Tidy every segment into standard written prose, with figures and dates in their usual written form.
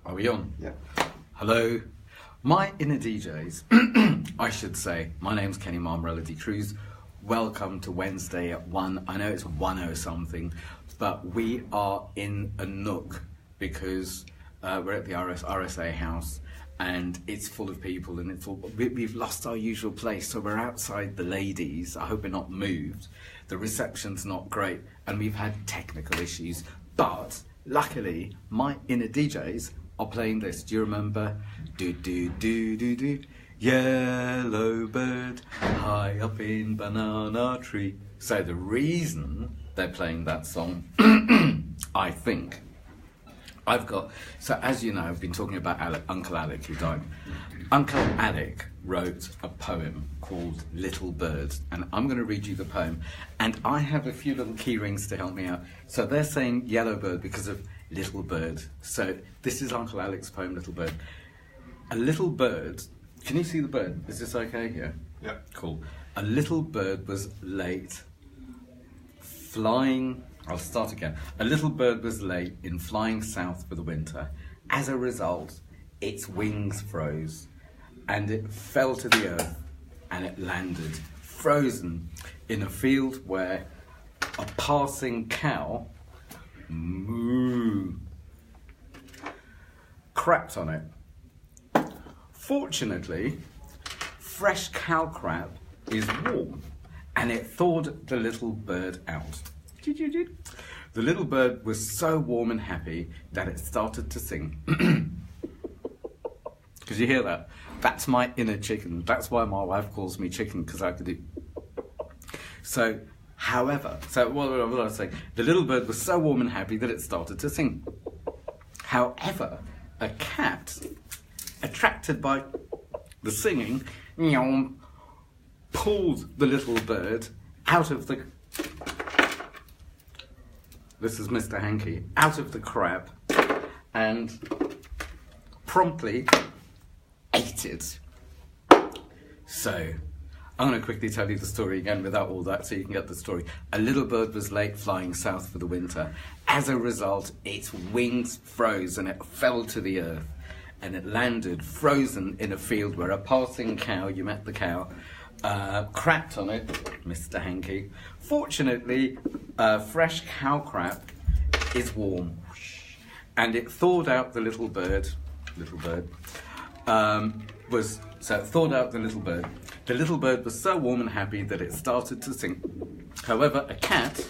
Are we on? Yeah. Hello. My inner DJs, I should say, my name's Kenny Mamarella-D'Cruz. Welcome to Wednesday at 1. I know it's 1:00 something, but we are in a nook because we're at the RSA house and it's full of people and we've lost our usual place, so we're outside the ladies. I hope we're not moved. The reception's not great and we've had technical issues, but luckily my inner DJs are playing this. Do you remember? Do do do do do. Yellow bird high up in banana tree. So the reason they're playing that song, I think, so as you know, I've been talking about Uncle Alec who died. Uncle Alec wrote a poem called Little Bird, and I'm going to read you the poem, and I have a few little key rings to help me out. So they're saying yellow bird because of little bird. So this is Uncle Alec's poem, Little Bird. A little bird, can you see the bird? Is this okay here? Yeah. Cool. A little bird was late flying, I'll start again. A little bird was late in flying south for the winter. As a result, its wings froze and it fell to the earth and it landed frozen in a field where a passing cow moo crapped on it. Fortunately, fresh cow crap is warm and it thawed the little bird out. The little bird was so warm and happy that it started to sing. Because you hear that? That's my inner chicken. That's why my wife calls me chicken, because I could do. So, however, what was I saying? The little bird was so warm and happy that it started to sing. However, a cat, attracted by the singing, pulled the little bird out of the... This is Mr. Hanky, out of the crab and promptly ate it. So, I'm going to quickly tell you the story again without all that so you can get the story. A little bird was late flying south for the winter. As a result, its wings froze and it fell to the earth and it landed frozen in a field where a passing cow, you met the cow, crapped on it, Mr. Hanky. Fortunately, fresh cow crap is warm, and it thawed out the little bird. It thawed out the little bird. The little bird was so warm and happy that it started to sing. However, a cat,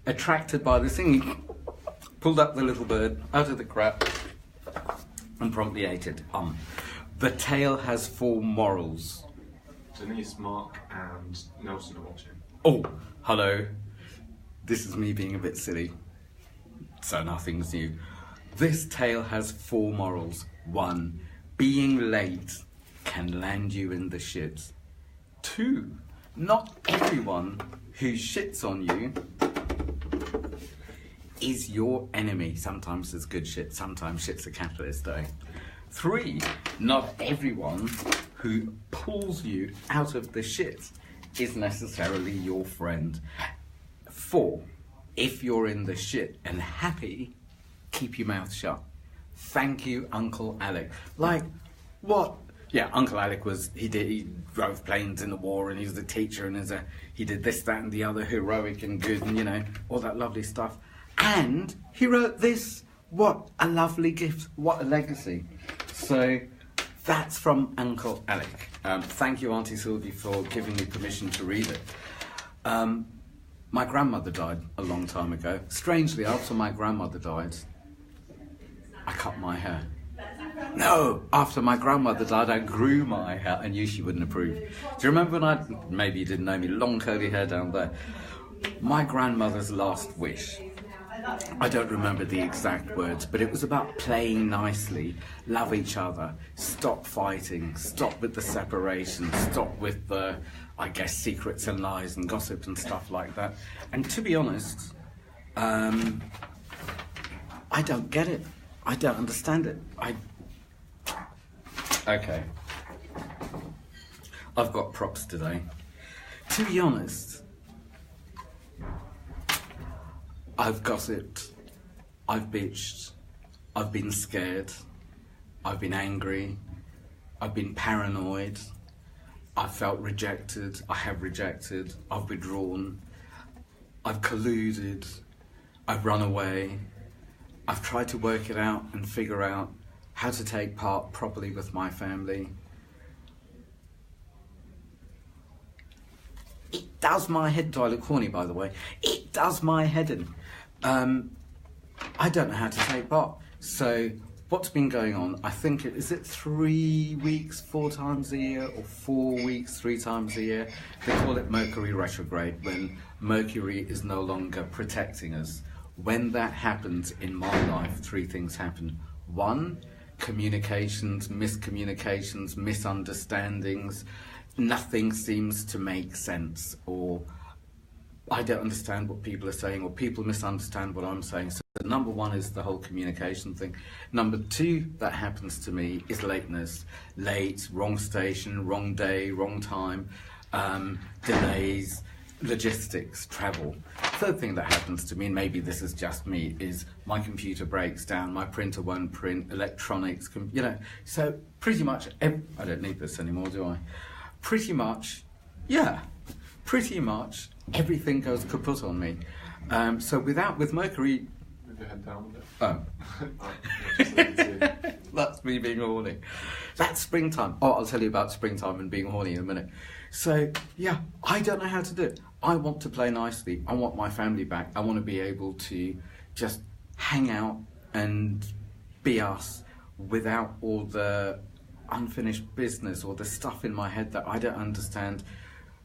attracted by the singing, pulled up the little bird out of the crap and promptly ate it. The tale has 4 morals. Denise, Mark and Nelson are watching. Oh, hello. This is me being a bit silly. So nothing's new. This tale has 4 morals. 1, being late can land you in the shit. 2, not everyone who shits on you is your enemy. Sometimes there's good shit, sometimes shit's a capitalist day. 3, not everyone who pulls you out of the shit is necessarily your friend. 4, if you're in the shit and happy, keep your mouth shut. Thank you, Uncle Alec. Like, what? Yeah, Uncle Alec he drove planes in the war and he was a teacher and he did this, that and the other, heroic and good and, all that lovely stuff. And he wrote this. What a lovely gift. What a legacy. So that's from Uncle Alec. Thank you, Auntie Sylvie, for giving me permission to read it. My grandmother died a long time ago. Strangely, after my grandmother died, I cut my hair. No, after my grandmother died, I grew my hair. I knew she wouldn't approve. Do you remember when maybe you didn't know me, long curly hair down there? My grandmother's last wish, I don't remember the exact words, but it was about playing nicely, love each other, stop fighting, stop with the separation, stop with the, secrets and lies and gossip and stuff like that. And to be honest, I don't get it. I don't understand it. Okay. I've got props today. To be honest, I've gossiped I've bitched, I've been scared, I've been angry, I've been paranoid, I've felt rejected, I have rejected, I've withdrawn, I've colluded, I've run away, I've tried to work it out and figure out how to take part properly with my family. It does my head, do I look corny by the way? It does my head in. I don't know how to take part. So what's been going on, I think, is it 3 weeks, 4 times a year, or 4 weeks, 3 times a year? They call it Mercury retrograde, when Mercury is no longer protecting us. When that happens in my life, 3 things happen. 1, communications, miscommunications, misunderstandings. Nothing seems to make sense, or I don't understand what people are saying, or people misunderstand what I'm saying. So number 1 is the whole communication thing. Number 2 that happens to me is lateness. Late, wrong station, wrong day, wrong time, delays, logistics, travel. Third thing that happens to me, and maybe this is just me, is my computer breaks down, my printer won't print, electronics, so pretty much, I don't need this anymore, do I? Pretty much everything goes kaput on me. So with Mercury... Move your head down Oh. a bit. That's me being horny. That's springtime. Oh, I'll tell you about springtime and being horny in a minute. So, yeah, I don't know how to do it. I want to play nicely. I want my family back. I want to be able to just hang out and be us without all the unfinished business or the stuff in my head that I don't understand.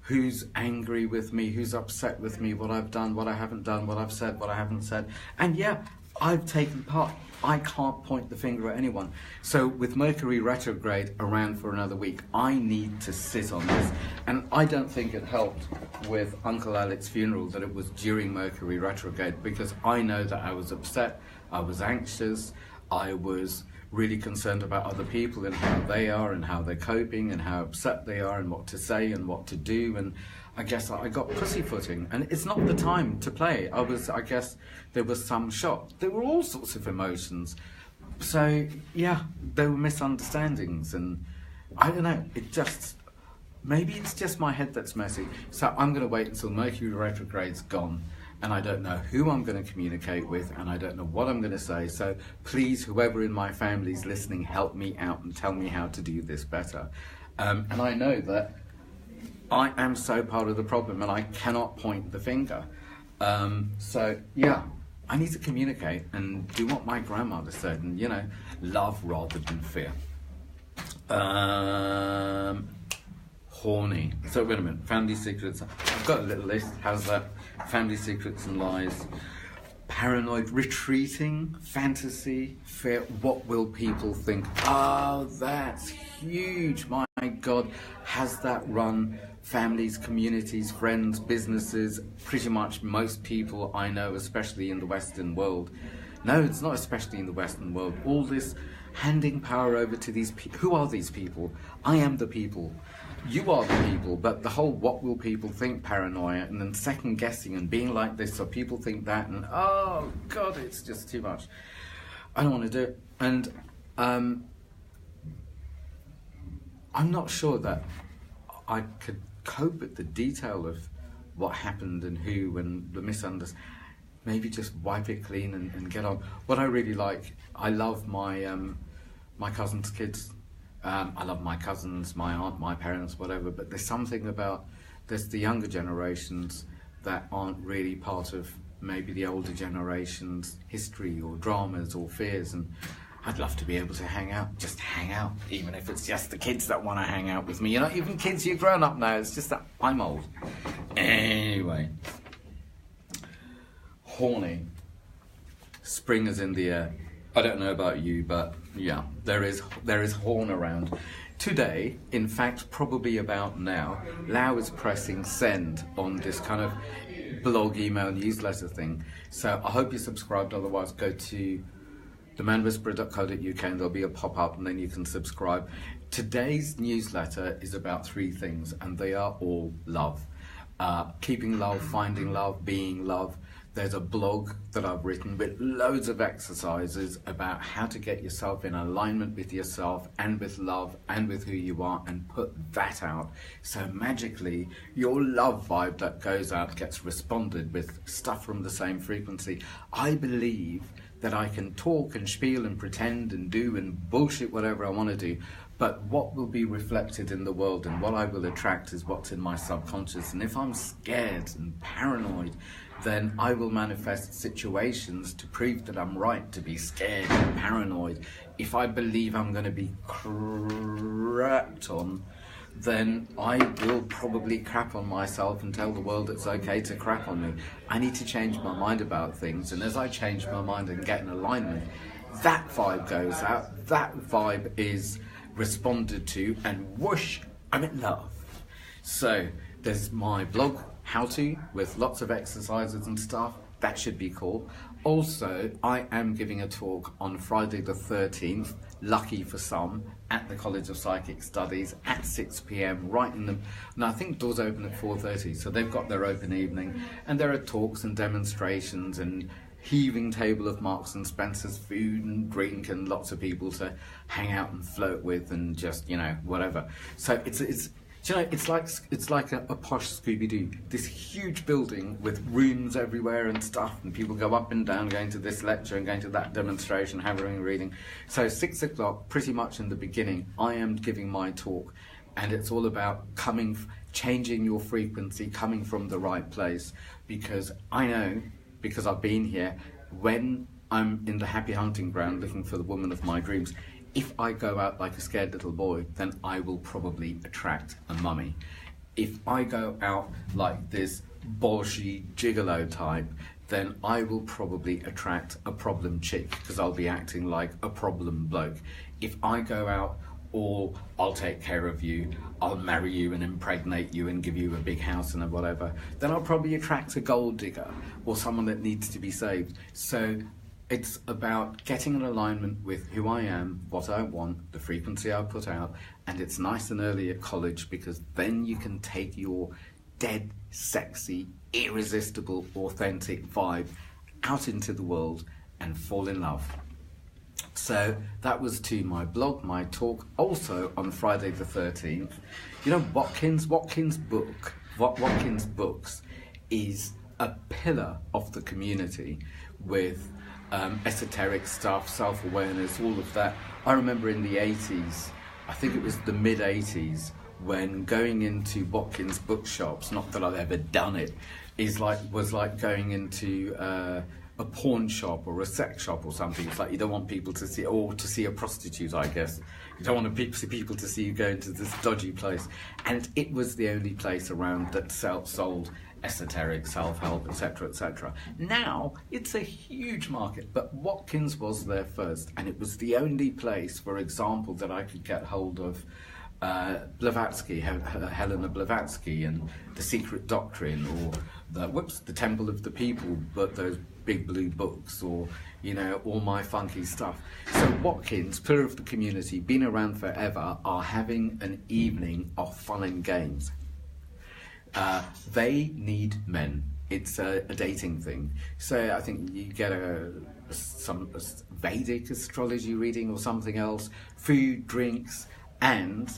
Who's angry with me, who's upset with me, what I've done, what I haven't done, what I've said, what I haven't said. And yeah, I've taken part. I can't point the finger at anyone. So with Mercury retrograde around for another week, I need to sit on this. And I don't think it helped with Uncle Alec's funeral that it was during Mercury retrograde, because I know that I was upset, I was anxious, I was really concerned about other people and how they are and how they're coping and how upset they are and what to say and what to do. And I guess I got pussyfooting, and it's not the time to play. I guess there was some shock. There were all sorts of emotions. So yeah, there were misunderstandings, and I don't know, maybe it's just my head that's messy. So I'm going to wait until Mercury retrograde's gone, and I don't know who I'm going to communicate with, and I don't know what I'm going to say. So please, whoever in my family's listening, help me out and tell me how to do this better. And I know that I am so part of the problem, and I cannot point the finger. So yeah, I need to communicate and do what my grandmother said, and love rather than fear. Horny. So wait a minute, family secrets. I've got a little list. How's that? Family secrets and lies. Paranoid, retreating, fantasy, fear. What will people think? Oh, that's huge. My God, has that run families, communities, friends, businesses, pretty much most people I know, especially in the Western world. No, it's not especially in the Western world. All this handing power over to these people. Who are these people? I am the people. You are the people, but the whole what will people think paranoia, and then second guessing and being like this so people think that, and oh God, it's just too much. I don't want to do it. And I'm not sure that I could cope with the detail of what happened and who and the misunderstanding. Maybe just wipe it clean and get on. What I really like, I love my my cousins' kids. I love my cousins, my aunt, my parents, whatever, but there's something about there's the younger generations that aren't really part of maybe the older generation's history or dramas or fears, and I'd love to be able to hang out, even if it's just the kids that want to hang out with me. You're not even kids, you're grown up now, it's just that I'm old. Anyway, horny. Spring is in the air. I don't know about you, but yeah, there is horn around. Today, in fact, probably about now, Lau is pressing send on this kind of blog, email, newsletter thing. So I hope you're subscribed, otherwise go to themanwhisperer.co.uk and there'll be a pop-up and then you can subscribe. Today's newsletter is about 3 things, and they are all love. Keeping love, finding love, being love. There's a blog that I've written with loads of exercises about how to get yourself in alignment with yourself and with love and with who you are, and put that out. So magically, your love vibe that goes out gets responded with stuff from the same frequency. I believe that I can talk and spiel and pretend and do and bullshit whatever I want to do, but what will be reflected in the world and what I will attract is what's in my subconscious. And if I'm scared and paranoid, then I will manifest situations to prove that I'm right to be scared and paranoid. If I believe I'm going to be crapped on, then I will probably crap on myself and tell the world it's okay to crap on me. I need to change my mind about things, and as I change my mind and get in alignment, that vibe goes out, that vibe is responded to, and whoosh, I'm in love. So there's my blog, How To, with lots of exercises and stuff. That should be cool. Also, I am giving a talk on Friday the 13th, lucky for some, at the College of Psychic Studies at 6 p.m. right in the... Now, I think doors open at 4:30, so they've got their open evening. And there are talks and demonstrations and heaving table of Marks and Spencer's food and drink and lots of people to hang out and flirt with and just, you know, whatever. So it's you know, it's like a posh Scooby-Doo. This huge building with rooms everywhere and stuff, and people go up and down, going to this lecture and going to that demonstration, having a reading. So 6 o'clock, pretty much in the beginning, I am giving my talk, and it's all about changing your frequency, coming from the right place, because I know, because I've been here, when I'm in the happy hunting ground looking for the woman of my dreams, if I go out like a scared little boy, then I will probably attract a mummy. If I go out like this bolshy gigolo type, then I will probably attract a problem chick, because I'll be acting like a problem bloke. If I go out all, I'll take care of you, I'll marry you and impregnate you and give you a big house and whatever, then I'll probably attract a gold digger or someone that needs to be saved. So it's about getting in alignment with who I am, what I want, the frequency I put out, and it's nice and early at college, because then you can take your dead, sexy, irresistible, authentic vibe out into the world and fall in love. So that was to my blog, my talk, also on Friday the 13th. You know, Watkins Books is a pillar of the community with esoteric stuff, self-awareness, all of that. I remember in the 80s, I think it was the mid-80s, when going into Watkins bookshops, not that I've ever done it, was like going into a pawn shop or a sex shop or something. It's like you don't want people to see, or to see a prostitute, I guess. You don't want people to see you go into this dodgy place. And it was the only place around that sold esoteric, self-help, etc., etc. Now, it's a huge market, but Watkins was there first, and it was the only place, for example, that I could get hold of Blavatsky, Helena Blavatsky, and The Secret Doctrine, or the Temple of the People, but those big blue books, or, you know, all my funky stuff. So Watkins, pillar of the community, been around forever, are having an evening of fun and games. They need men. It's a dating thing. So I think you get some Vedic astrology reading or something else, food, drinks, and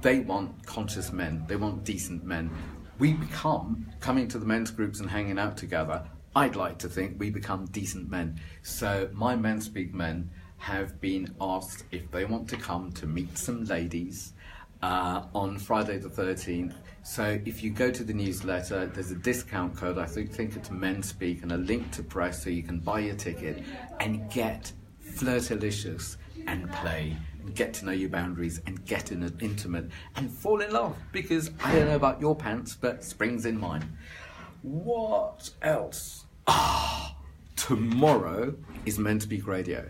they want conscious men. They want decent men. We become, coming to the men's groups and hanging out together, I'd like to think we become decent men. So my Men Speak Men have been asked if they want to come to meet some ladies on Friday the 13th. So if you go to the newsletter, there's a discount code, I think it's Men Speak, and a link to press, so you can buy your ticket and get flirtalicious and play, and get to know your boundaries and get in an intimate and fall in love, because I don't know about your pants, but spring's in mine. What else? Tomorrow is Men Speak Radio.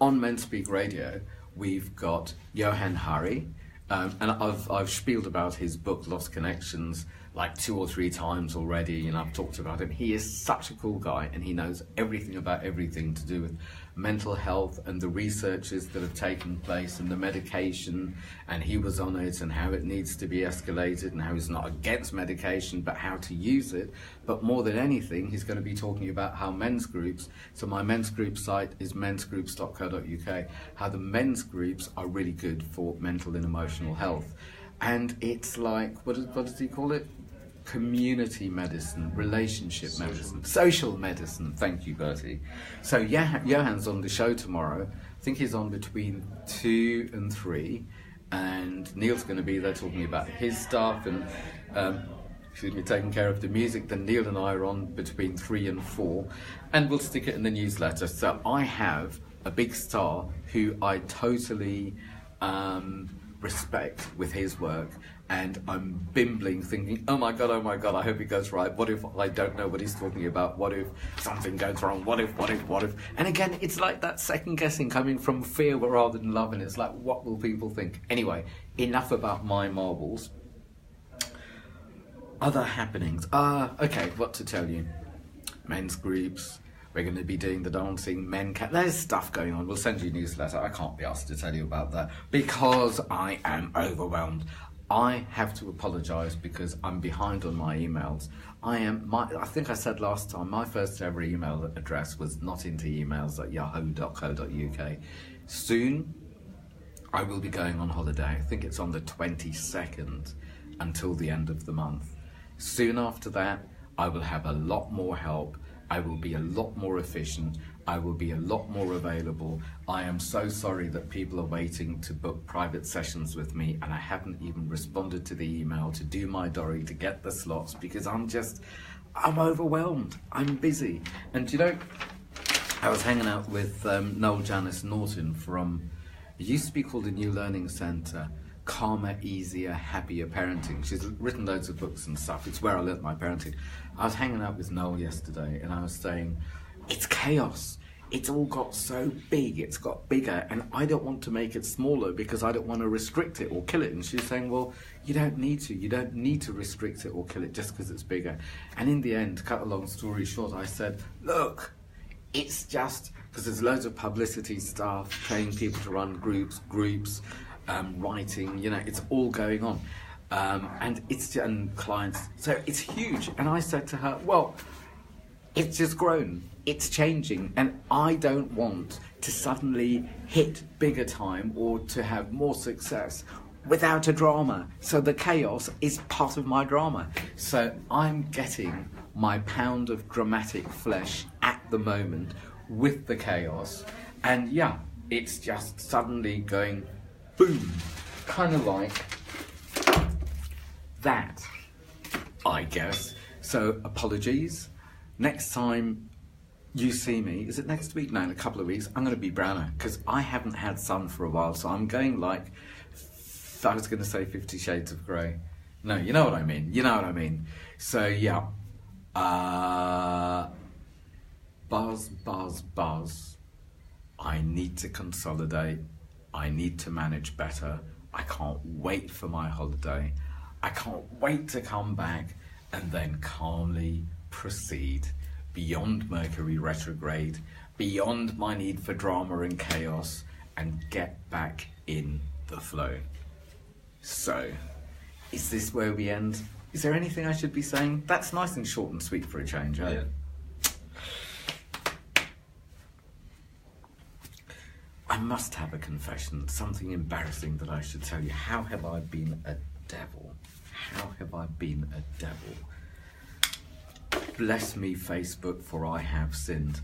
On Men Speak Radio, we've got Johan Hari, and I've spieled about his book Lost Connections like 2 or 3 times already, and I've talked about him. He is such a cool guy, and he knows everything about everything to do with mental health and the researches that have taken place and the medication, and he was on it, and how it needs to be escalated, and how he's not against medication but how to use it. But more than anything, he's going to be talking about how men's groups, so my men's group site is mensgroups.co.uk, how the men's groups are really good for mental and emotional health. And it's like, what does he call it? Community medicine, relationship medicine, social medicine. Thank you, Bertie. So Johan's on the show tomorrow. I think he's on between 2 and 3, and Neil's going to be there talking about his stuff and taking care of the music. Then Neil and I are on between 3 and 4, and we'll stick it in the newsletter. So I have a big star who I totally respect with his work, and I'm bimbling thinking, oh my god, I hope it goes right. What if I don't know what he's talking about? What if something goes wrong? What if? And again, it's like that second guessing coming from fear rather than love, and it's like, what will people think? Anyway, enough about my marbles. Other happenings. Okay, what to tell you. Men's groups. We're going to be doing the dancing, there's stuff going on. We'll send you a newsletter. I can't be asked to tell you about that because I am overwhelmed. I have to apologise because I'm behind on my emails. I think I said last time, my first ever email address was notintoemails@yahoo.co.uk. Soon, I will be going on holiday. I think it's on the 22nd until the end of the month. Soon after that, I will have a lot more help. I will be a lot more efficient. I will be a lot more available. I am so sorry that people are waiting to book private sessions with me, and I haven't even responded to the email to do my diary to get the slots because I'm overwhelmed. I'm busy. And you know, I was hanging out with Noel Janice Norton from, it used to be called the New Learning Centre, Calmer, Easier, Happier Parenting. She's written loads of books and stuff. It's where I learnt my parenting. I was hanging out with Noel yesterday, and I was saying, it's chaos. It's all got so big, it's got bigger, and I don't want to make it smaller because I don't want to restrict it or kill it. And she's saying, well, you don't need to restrict it or kill it just because it's bigger. And in the end, to cut a long story short, I said, look, it's just, because there's loads of publicity stuff, training people to run groups, writing, it's all going on. And clients, so it's huge. And I said to her, well, it's just grown, it's changing, and I don't want to suddenly hit bigger time or to have more success without a drama. So the chaos is part of my drama. So I'm getting my pound of dramatic flesh at the moment with the chaos, and yeah, it's just suddenly going boom, kind of like that, I guess. So apologies. Next time you see me, is it next week? No, in a couple of weeks, I'm going to be browner because I haven't had sun for a while, so I'm going like, I was going to say 50 Shades of Grey. No, you know what I mean. So yeah, buzz. I need to consolidate. I need to manage better. I can't wait for my holiday. I can't wait to come back and then calmly proceed beyond Mercury retrograde, beyond my need for drama and chaos, and get back in the flow. So, is this where we end? Is there anything I should be saying? That's nice and short and sweet for a change, eh? Yeah. I must have a confession, something embarrassing that I should tell you. How have I been a devil? Bless me, Facebook, for I have sinned.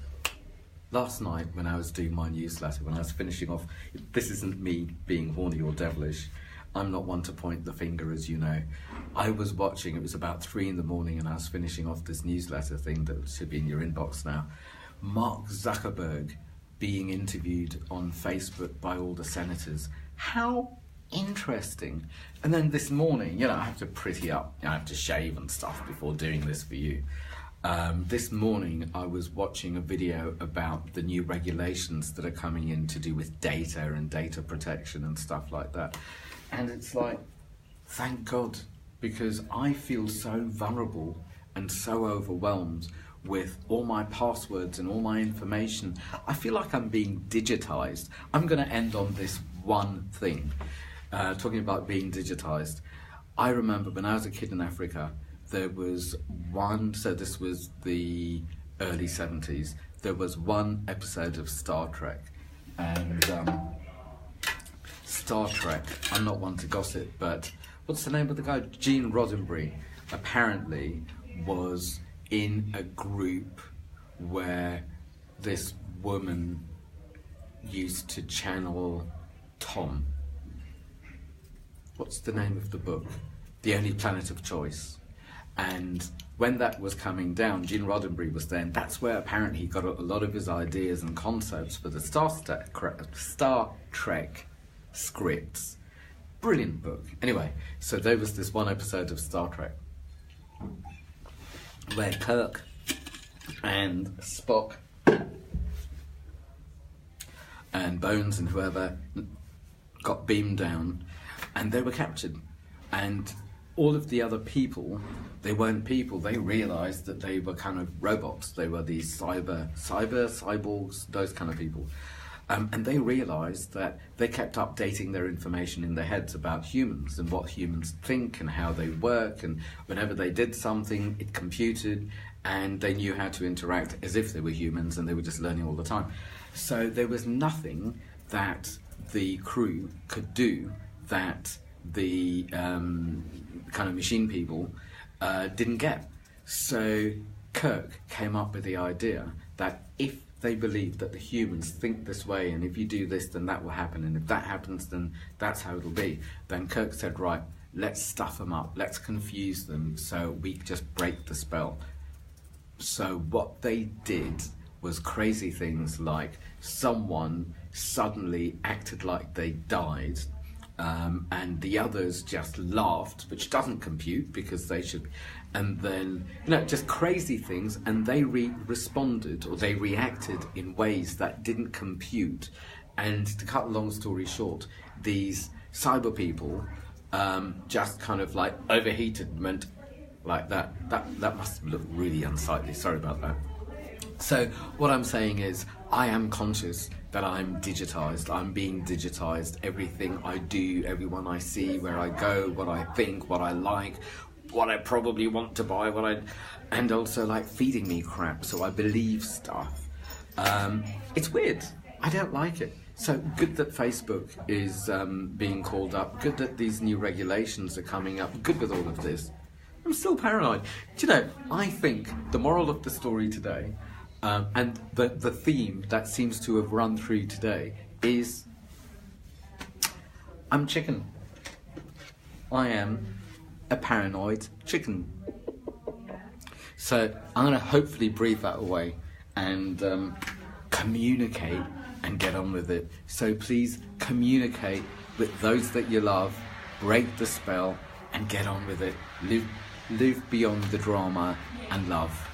Last night, when I was doing my newsletter, when I was finishing off, this isn't me being horny or devilish. I'm not one to point the finger, as you know. I was watching, it was about 3 in the morning, and I was finishing off this newsletter thing that should be in your inbox now. Mark Zuckerberg being interviewed on Facebook by all the senators. How interesting. And then this morning, I have to pretty up, I have to shave and stuff before doing this for you. This morning I was watching a video about the new regulations that are coming in to do with data and data protection and stuff like that. And it's like, thank God because I feel so vulnerable and so overwhelmed with all my passwords and all my information. I feel like I'm being digitized. I'm going to end on this one thing, talking about being digitized. I remember when I was a kid in Africa, there was one, so this was the early 70s, there was one episode of Star Trek, and Star Trek, I'm not one to gossip, but what's the name of the guy? Gene Roddenberry apparently was in a group where this woman used to channel Tom. What's the name of the book? The Only Planet of Choice. And when that was coming down, Gene Roddenberry was there, and that's where apparently he got a lot of his ideas and concepts for the Star Trek scripts. Brilliant book. Anyway, so there was this one episode of Star Trek where Kirk and Spock and Bones and whoever got beamed down, and they were captured. And all of the other people, they weren't people. They realised that they were kind of robots. They were these cyborgs, those kind of people. And they realised that they kept updating their information in their heads about humans and what humans think and how they work, and whenever they did something, it computed, and they knew how to interact as if they were humans, and they were just learning all the time. So there was nothing that the crew could do that the kind of machine people didn't get. So Kirk came up with the idea that if they believe that the humans think this way, and if you do this, then that will happen, and if that happens, then that's how it'll be. Then Kirk said, right, let's stuff them up, let's confuse them, so we just break the spell. So what they did was crazy things like someone suddenly acted like they died, and the others just laughed, which doesn't compute because they should, and then, just crazy things, and they responded, or they reacted in ways that didn't compute. And to cut a long story short, these cyber people just kind of like overheated, went like that. That must look really unsightly, sorry about that. So what I'm saying is, I am conscious that I'm digitized. I'm being digitized. Everything I do, everyone I see, where I go, what I think, what I like, what I probably want to buy, and also like feeding me crap, so I believe stuff. It's weird. I don't like it. So good that Facebook is being called up. Good that these new regulations are coming up. Good with all of this. I'm still paranoid. Do you know, I think the moral of the story today, and the theme that seems to have run through today is, I'm chicken. I am a paranoid chicken. So I'm going to hopefully breathe that away and communicate and get on with it. So please communicate with those that you love, break the spell and get on with it. Live beyond the drama and love.